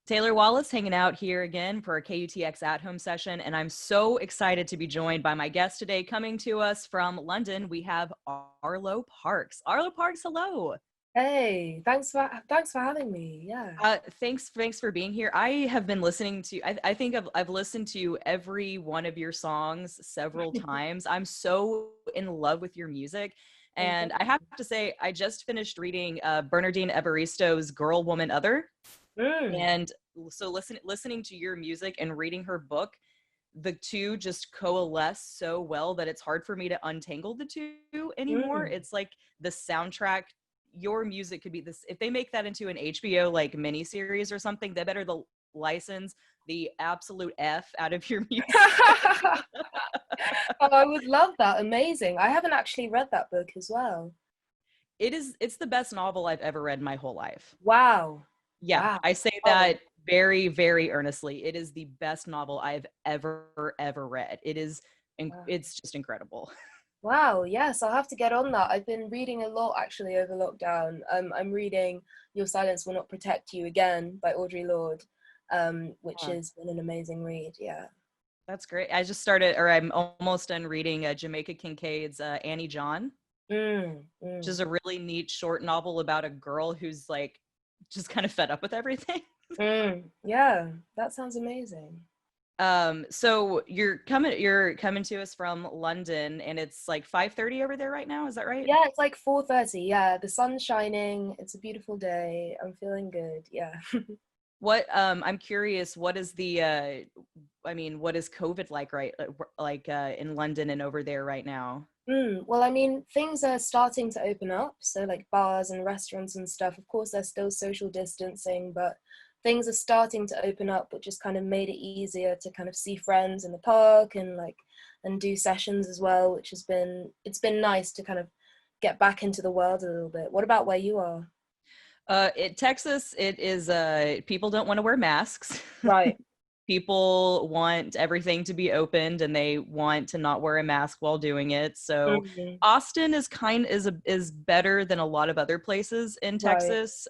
Taylor Wallace hanging out here again for a KUTX at-home session, and I'm so excited to be joined by my guest today. Coming to us from London, we have Arlo Parks. Arlo Parks, hello. Hey, thanks for having me. Yeah. Thanks for being here. I have been listening to. I think I've listened to every one of your songs several times. I'm so in love with your music, Oh, and thank I have to say, I just finished reading Bernardine Evaristo's "Girl, Woman, Other." you. And so listening to your music and reading her book, the two just coalesce so well that it's hard for me to untangle the two anymore. Mm. It's like the soundtrack, your music could be this. If they make that into an HBO like miniseries or something, they better license the absolute F out of your music. Oh, I would love that. Amazing. I haven't actually read that book as well. It's the best novel I've ever read in my whole life. Wow. Yeah, Wow. I say Oh, that very, very earnestly. It is the best novel I've ever read. wow. It's just incredible. Wow. Yes, I'll have to get on that. I've been reading a lot actually over lockdown. I'm reading Your Silence Will Not Protect You again by Audre Lorde, which Huh. has been an amazing read. Yeah. That's great. I just started, or I'm almost done reading Jamaica Kincaid's Annie John, Mm, which mm, is a really neat short novel about a girl who's like just kind of fed up with everything. Yeah, that sounds amazing. So you're coming to us from London, and it's like 5:30 over there right now. Is that right? Yeah, it's like 4:30. Yeah, the sun's shining. It's a beautiful day. I'm feeling good. Yeah. What I'm curious, what is the I mean, what is COVID like in London and over there right now? Well, I mean, things are starting to open up. So, like bars and restaurants and stuff, of course, there's still social distancing, but things are starting to open up, which just kind of made it easier to kind of see friends in the park and and do sessions as well, which it's been nice to kind of get back into the world a little bit. What about where you are? Texas, it is people don't want to wear masks. Right. People want everything to be opened and they want to not wear a mask while doing it. So Mhm. Austin is better than a lot of other places in Right. Texas.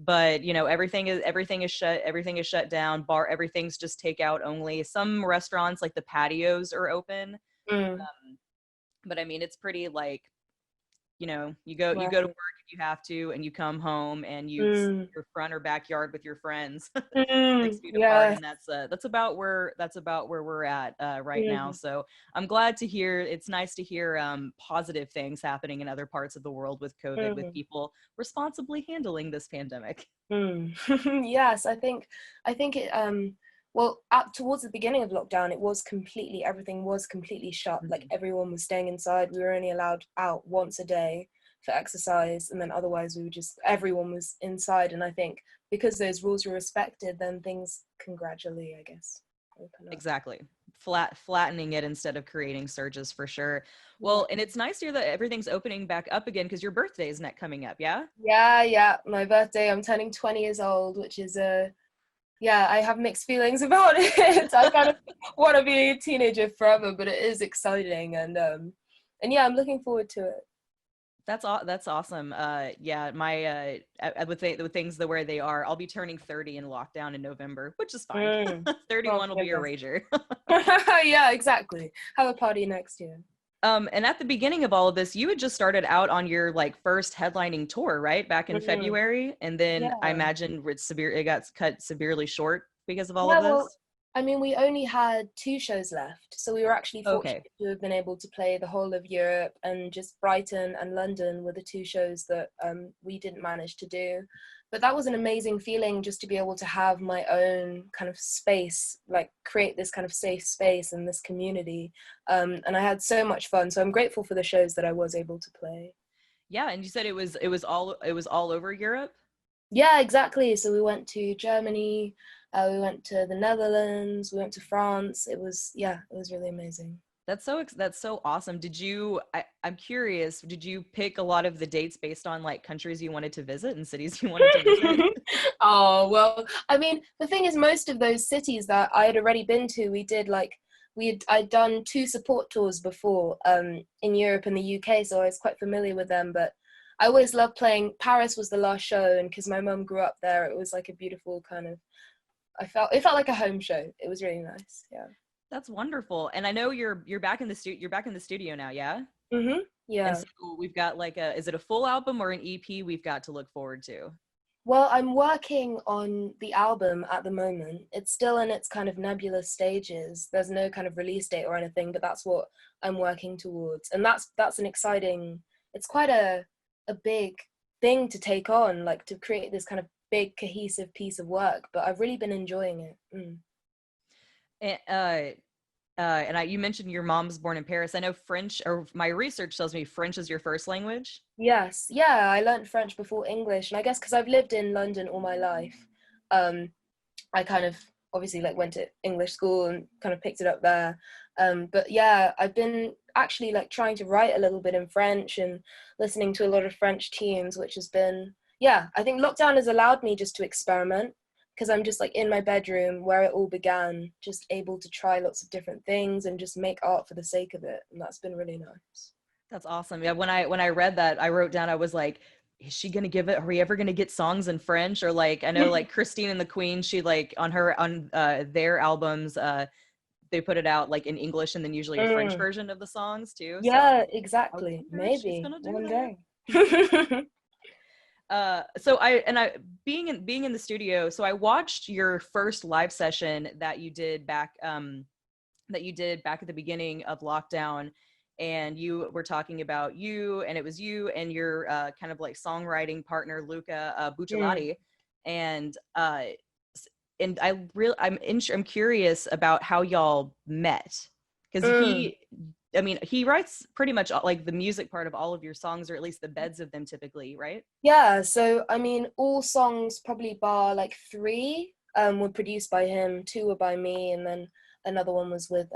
But you know, everything is shut down. Everything's just takeout only. Some restaurants like the patios are open. Mm, But I mean, it's pretty like, you go to right. work if you have to, and you come home and you sit Mm, in your front or backyard with your friends 6 feet apart, yeah. and that's about where we're at right now. Mm, So I'm glad to hear. It's nice to hear positive things happening in other parts of the world with COVID, with mm. people responsibly handling this pandemic. Mm. Yes, I think it well at towards the beginning of lockdown it was completely everything was completely shut. Like Mhm. everyone was staying inside. We were only allowed out once a day for exercise, and then otherwise we were just everyone was inside. And I think because those rules were respected, then things can gradually, I guess, open up. Exactly. Flattening it instead of creating surges for sure. Yeah. Well, and it's nice to hear that everything's opening back up again because your birthday is not coming up, yeah? Yeah, yeah. My birthday, I'm turning 20 years old, which is yeah, I have mixed feelings about it. I kind of want to be a teenager forever, but it is exciting, and yeah, I'm looking forward to it. That's awesome. Yeah, my with things the way they are, I'll be turning 30 in lockdown in November, which is fine. Oh 31 will be a goodness. rager. Yeah, exactly. Have a party next year. And at the beginning of all of this, you had just started out on your like first headlining tour, right? Back in Mm, February, and then I yeah. imagine it got cut severely short because of all of Yeah, well, this. I mean, we only had two shows left, so we were actually Okay. fortunate to have been able to play the whole of Europe, and just Brighton and London were the two shows that we didn't manage to do. But that was an amazing feeling just to be able to have my own kind of space, like create this kind of safe space and this community. And I had so much fun. So I'm grateful for the shows that I was able to play. Yeah, and you said it was all over Europe. Yeah, exactly. So we went to Germany, we went to the Netherlands, we went to France. Yeah, it was really amazing. That's so awesome. I'm curious, did you pick a lot of the dates based on like countries you wanted to visit and cities you wanted to visit? Oh, well, I mean, the thing is, most of those cities that I had already been to, I'd done two support tours before, in Europe and the UK, so I was quite familiar with them. But I always loved playing. Paris was the last show, and because my mum grew up there, it was like a beautiful kind of, it felt like a home show. It was really nice. Yeah. That's wonderful. And I know you're back in the studio now, yeah? Mm-hmm. And Yeah. so we've got like is it a full album or an EP we've got to look forward to? Well, I'm working on the album at the moment. It's still in its kind of nebulous stages. There's no kind of release date or anything, but that's what I'm working towards. And that's an exciting, it's quite a big thing to take on, like to create this kind of big cohesive piece of work, but I've really been enjoying it. And you mentioned your mom's born in Paris. I know French, or my research tells me French is your first language. Yes, yeah, I learned French before English, and I guess because I've lived in London all my life, um, I kind of obviously like went to English school and kind of picked it up there. But yeah, I've been actually like trying to write a little bit in French and listening to a lot of French tunes, which has been, yeah, I think lockdown has allowed me just to experiment because I'm just like in my bedroom where it all began, just able to try lots of different things and just make art for the sake of it. And that's been really nice. That's awesome. Yeah, when I read that, I wrote down, I was like, is she gonna give it? Are we ever gonna get songs in French? Or like, I know like Christine and the Queen, she like on their albums, they put it out like in English and then usually a French version of the songs too. So Yeah, I was exactly. wondering if she's Maybe gonna do one that. day. So I being in the studio, so I watched your first live session that you did back at the beginning of lockdown, and you were talking about you, and it was you and your kind of like songwriting partner Luca Bucciolati, and I'm curious about how y'all met, because he writes pretty much like the music part of all of your songs, or at least the beds of them typically, right? Yeah, so I mean, all songs probably bar like three were produced by him, two were by me, and then another one was with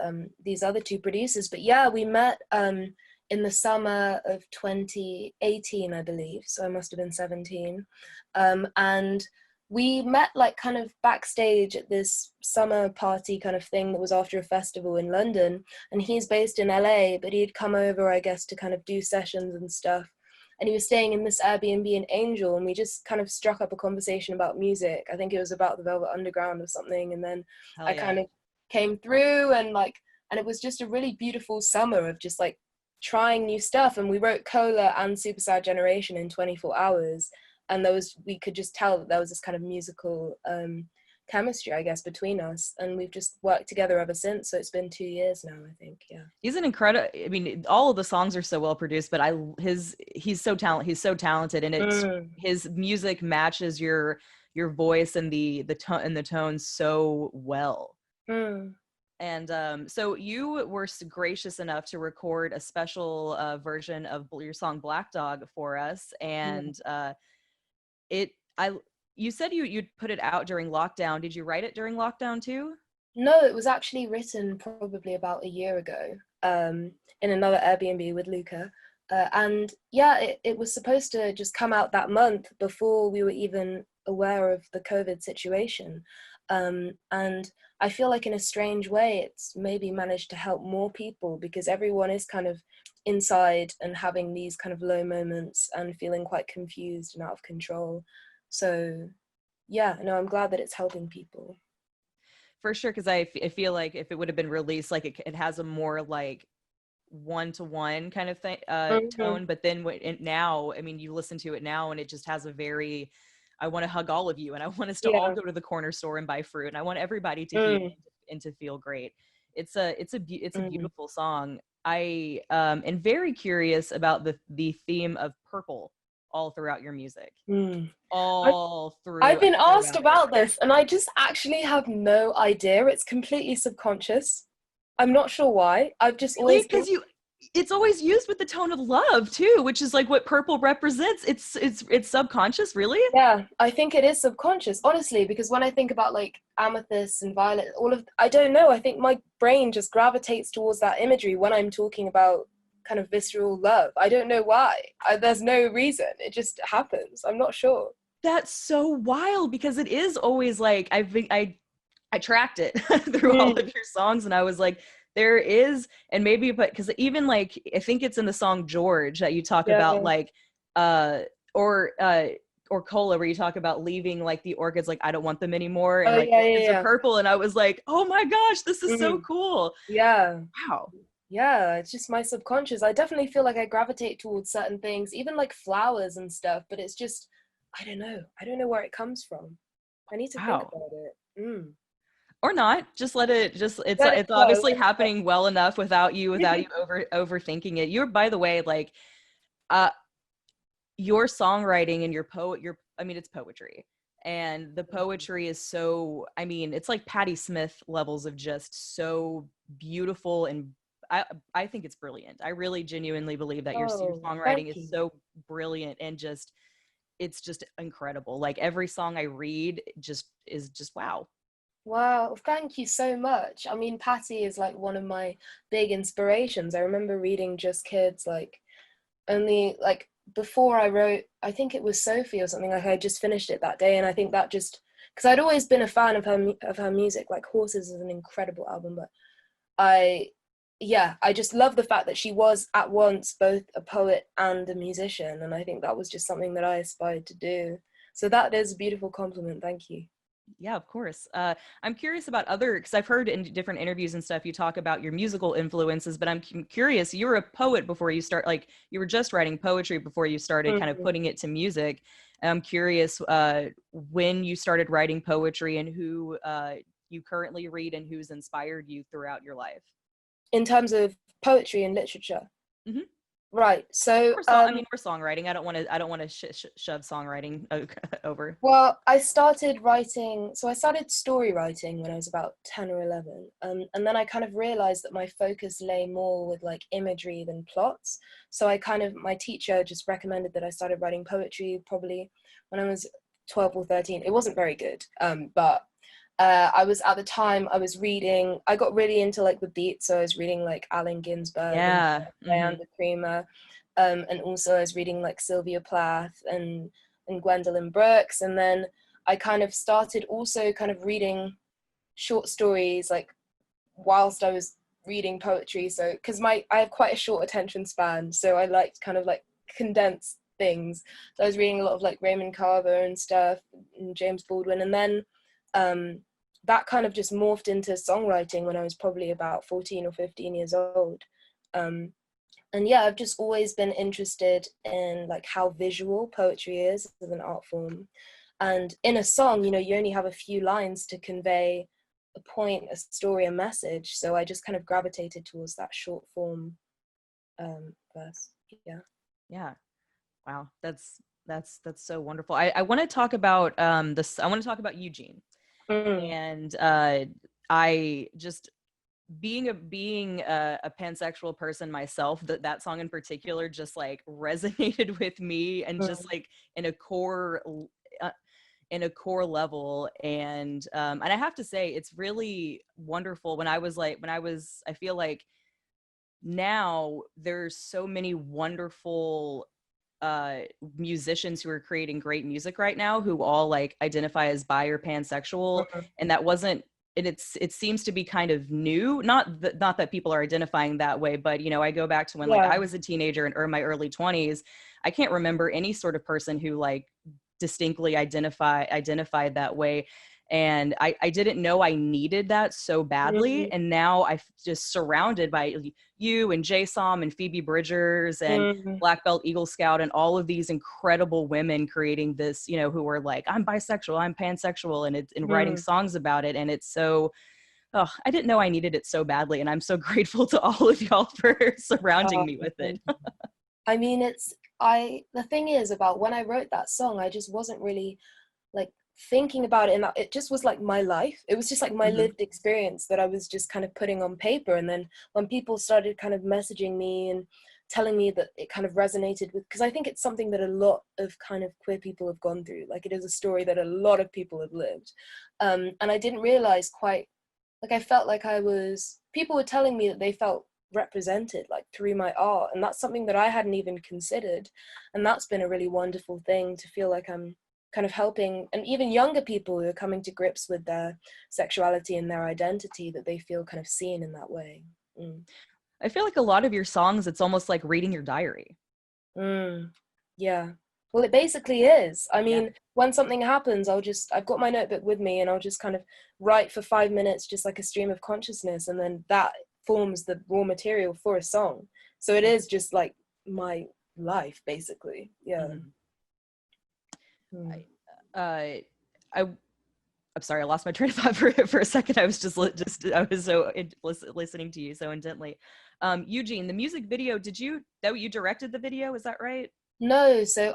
these other two producers. But yeah, we met in the summer of 2018, I believe. So I must have been 17. And we met like kind of backstage at this summer party kind of thing that was after a festival in London. And he's based in LA, but he'd come over, I guess, to kind of do sessions and stuff. And he was staying in this Airbnb in Angel, and we just kind of struck up a conversation about music. I think it was about the Velvet Underground or something. And then Hell I yeah. kind of came through, and it was just a really beautiful summer of just like trying new stuff. And we wrote Cola and Super Sad Generation in 24 hours. And we could just tell that there was this kind of musical chemistry, I guess, between us, and we've just worked together ever since. So it's been 2 years now, I think. Yeah, he's an incredible, I mean, all of the songs are so well produced, but he's so talented, and his music matches your voice and the tone so well. And so you were gracious enough to record a special version of your song Black Dog for us, and you said you'd put it out during lockdown. Did you write it during lockdown too? No, it was actually written probably about a year ago in another Airbnb with Luca. And yeah, it was supposed to just come out that month before we were even aware of the COVID situation. And I feel like in a strange way, it's maybe managed to help more people because everyone is kind of inside and having these kind of low moments and feeling quite confused and out of control. So yeah, no, I'm glad that it's helping people. For sure, because I feel like if it would have been released, like it has a more like one-to-one kind of thing tone, but then now, I mean, you listen to it now and it just has a very, I want to hug all of you, and I want us to all go to the corner store and buy fruit, and I want everybody to hear and to feel great. It's a beautiful song. I am very curious about the theme of purple all throughout your music. I've been asked about this, and I just actually have no idea. It's completely subconscious. I'm not sure why. I've just always, because it's always used with the tone of love too, which is like what purple represents. It's subconscious, really. Yeah, I think it is subconscious, honestly, because when I think about like amethyst and violet, I don't know, I think my brain just gravitates towards that imagery when I'm talking about kind of visceral love. I don't know why. There's no reason. It just happens. I'm not sure. That's so wild, because it is always like I tracked it through all of your songs, and I was like, there is, and maybe, but because even like I think it's in the song George that you talk about like uh or Cola, where you talk about leaving like the orchids, like I don't want them anymore, and Oh like yeah, orchids are yeah, purple, and I was like, oh my gosh, this is yeah. so cool. Yeah. Wow. Yeah, it's just my subconscious. I definitely feel like I gravitate towards certain things, even like flowers and stuff, but it's just, I don't know. I don't know where it comes from. I need to think Wow. about it. Or not, just let it, just Let it it's flow. obviously Let it flow. happening well enough without you overthinking it. You're, by the way, like uh your songwriting and your I mean, it's poetry, and the poetry is so, I mean, it's like Patti Smith levels of just so beautiful, and i I think it's brilliant. I really genuinely believe that your Oh, songwriting thank is you. so brilliant, and just it's just incredible. Like every song I read just is just wow. Wow, thank you so much. I mean, Patty is like one of my big inspirations. I remember reading Just Kids like only like before I wrote, I think it was Sophie or something, like I just finished it that day, and I think that just because I'd always been a fan of her music. Like Horses is an incredible album, but I yeah, I just love the fact that she was at once both a poet and a musician, and I think that was just something that I aspired to do. So that is a beautiful compliment. Thank you. Yeah, of course. I'm curious about other, because I've heard in different interviews and stuff, you talk about your musical influences, but I'm curious, you were a poet before you start, like you were just writing poetry before you started kind of Mhm. putting it to music. And I'm curious when you started writing poetry, and who you currently read, and who's inspired you throughout your life. In terms of poetry and literature. Mm-hmm. Right. So, I mean, we're songwriting. I don't want to shove songwriting over. well, I started writing, so I started story writing when I was about 10 or 11. And then I kind of realized that my focus lay more with like imagery than plots. So my teacher just recommended that I started writing poetry probably when I was 12 or 13. It wasn't very good, but I was at the time I was reading. I got really into like the beat, so I was reading like Allen Ginsberg and Yeah. Mm-hmm. Diana Creamer, and also I was reading like Sylvia Plath and Gwendolyn Brooks, and then I kind of started also kind of reading short stories like whilst I was reading poetry. So because I have quite a short attention span, so I liked kind of like condense things. So I was reading a lot of like Raymond Carver and stuff, and James Baldwin, and then um, that kind of just morphed into songwriting when I was probably about 14 or 15 years old. Um, and yeah, I've just always been interested in like how visual poetry is as an art form. And in a song, you know, you only have a few lines to convey a point, a story, a message. So I just kind of gravitated towards that short form verse. Yeah. Yeah. Wow. That's so wonderful. I want to talk about this. I want to talk about Eugene. Mm. And I just being a pansexual person myself, that song in particular just like resonated with me, and just Mm. like in a core uh, in a core level. And I have to say, it's really wonderful. I feel like now there's so many wonderful uh musicians who are creating great music right now, who all like identify as bi or pansexual. Mm. And that wasn't, and it seems to be kind of new, not that people are identifying that way, but you know, I go back to when like Yeah. I was a teenager and my early 20s. I can't remember any sort of person who like distinctly identified that way. And I didn't know I needed that so badly. Mm. And now I'm just surrounded by you and JSOM and Phoebe Bridgers and Mm. Black Belt Eagle Scout and all of these incredible women creating this, you know, who are like, I'm bisexual, I'm pansexual, and writing Mm. songs about it. And it's so, oh, I didn't know I needed it so badly. And I'm so grateful to all of y'all for surrounding Oh, me with it. thank you. I mean, the thing is about when I wrote that song, I just wasn't really like thinking about it, and that it just was like my life. It was just like my Mm-hmm. lived experience that I was just kind of putting on paper. And then when people started kind of messaging me and telling me that it kind of resonated with, because I think it's something that a lot of kind of queer people have gone through. Like it is a story that a lot of people have lived. And I didn't realize quite, like I felt like people were telling me that they felt represented like through my art, and that's something that I hadn't even considered. And that's been a really wonderful thing to feel like I'm kind of helping, and even younger people who are coming to grips with their sexuality and their identity, that they feel kind of seen in that way. Mm. I feel like a lot of your songs, it's almost like reading your diary. Mm. Yeah. Well, it basically is. I Yeah. mean, when something happens, I've got my notebook with me and I'll just kind of write for 5 minutes, just like a stream of consciousness. And then that forms the raw material for a song. So it is just like my life, basically. Yeah. Mhm. Mm. I I'm sorry, I lost my train of thought for a second. I was I was so listening to you so intently. Eugene, the music video, you directed the video? Is that right? No, so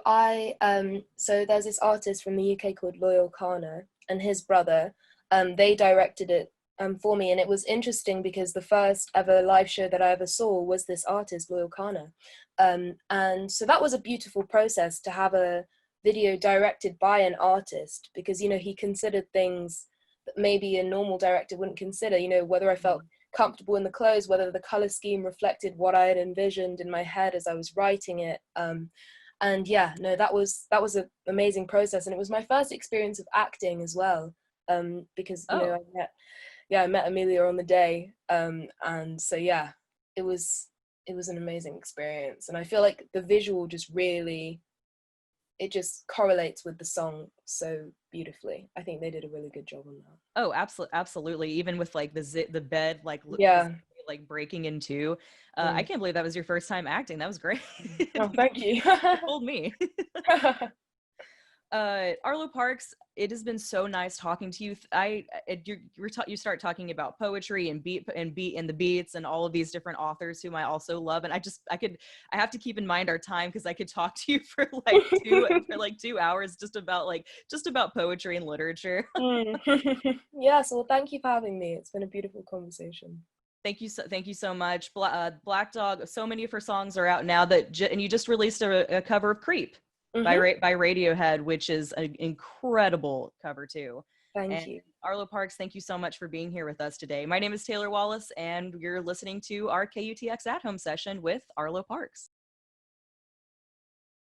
there's this artist from the UK called Loyal Kana and his brother. They directed it for me, and it was interesting because the first ever live show that I ever saw was this artist, Loyal Kana. And so that was a beautiful process to have a video directed by an artist, because he considered things that maybe a normal director wouldn't consider, whether I felt comfortable in the clothes, whether the color scheme reflected what I had envisioned in my head as I was writing it. And yeah, no, that was an amazing process, and it was my first experience of acting as well, because Oh, I met Amelia on the day, and so yeah, it was an amazing experience, and I feel like the visual just really, it just correlates with the song so beautifully. I think they did a really good job on that. oh, absolutely. Even with like the bed, like Yeah. like breaking in two. I Mm. can't believe that was your first time acting. That was great. Oh, thank you. You fooled me. Arlo Parks, it has been so nice talking to you. You start talking about poetry and beat and the beats and all of these different authors whom I also love. And I have to keep in mind our time, because I could talk to you for like 2 hours just about poetry and literature. Mm. Yes, well, thank you for having me. It's been a beautiful conversation. Thank you so much. Black Dog. So many of her songs are out now and you just released a cover of "Creep" Hmm. by Radiohead, which is an incredible cover too. Thank And you. Arlo Parks, thank you so much for being here with us today. My name is Taylor Wallace, and you're listening to our KUTX at Home session with Arlo Parks.